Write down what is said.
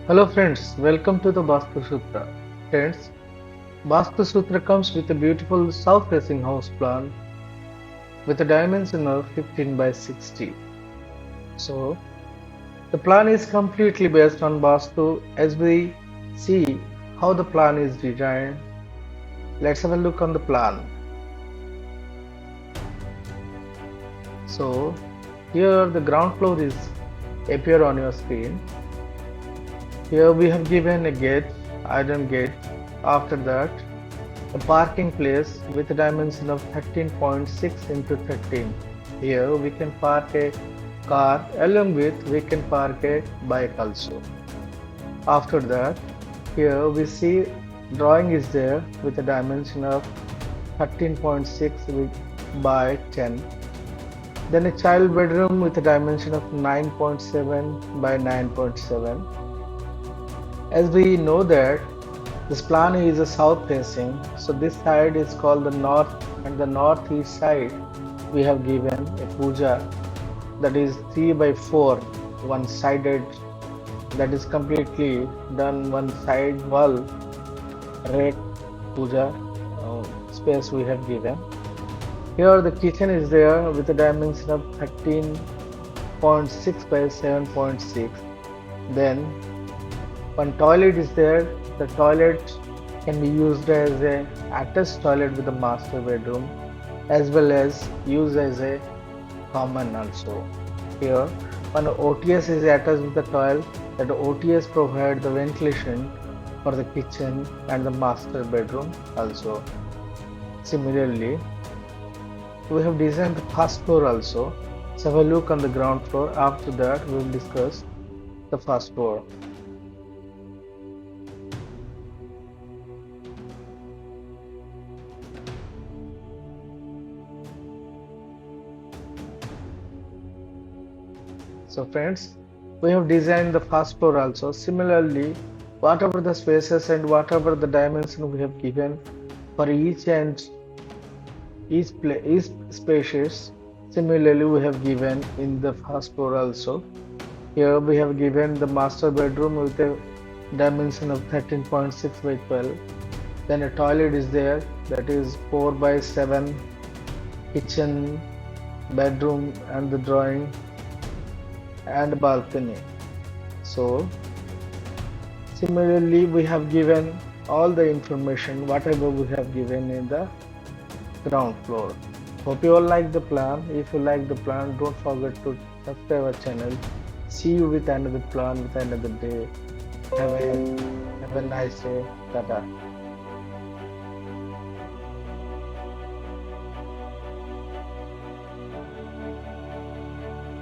Hello friends, welcome to the Vastu Sutra. Friends, Vastu Sutra comes with a beautiful south-facing house plan with a dimension of 15 by 60. So, the plan is completely based on Vastu. As we see how the plan is designed, let's have a look on the plan. So, here the ground floor is appear on your screen. Here we have given a gate, iron gate. After that, a parking place with a dimension of 13.6 into 13. Here we can park a car, along with we can park a bike also. After that, here we see drawing is there with a dimension of 13.6 by 10. Then a child bedroom with a dimension of 9.7 by 9.7. As we know that this plan is a south facing, so this side is called the north, and the northeast side we have given a puja that is 3 by 4, one sided, that is completely done one side wall red puja space we have given. Here the kitchen is there with a dimension of 13.6 by 7.6. Then one toilet is there. The toilet can be used as a attached toilet with a master bedroom, as well as used as a common also. Here one OTS is attached with the toilet. That OTS provide the ventilation for the kitchen and the master bedroom also. Similarly, we have designed the first floor also. So have a look on the ground floor. After that we will discuss the first floor. So friends, we have designed the first floor also. Similarly, whatever the spaces and whatever the dimension we have given for each and each spaces, similarly we have given in the first floor also. Here we have given the master bedroom with a dimension of 13.6 by 12. Then a toilet is there, that is 4 by 7, kitchen, bedroom and the drawing and balcony. So similarly we have given all the information whatever we have given in the ground floor. Hope you all like the plan. If you like the plan, don't forget to subscribe our channel. See you with another plan with another day. Have a nice day. Tata.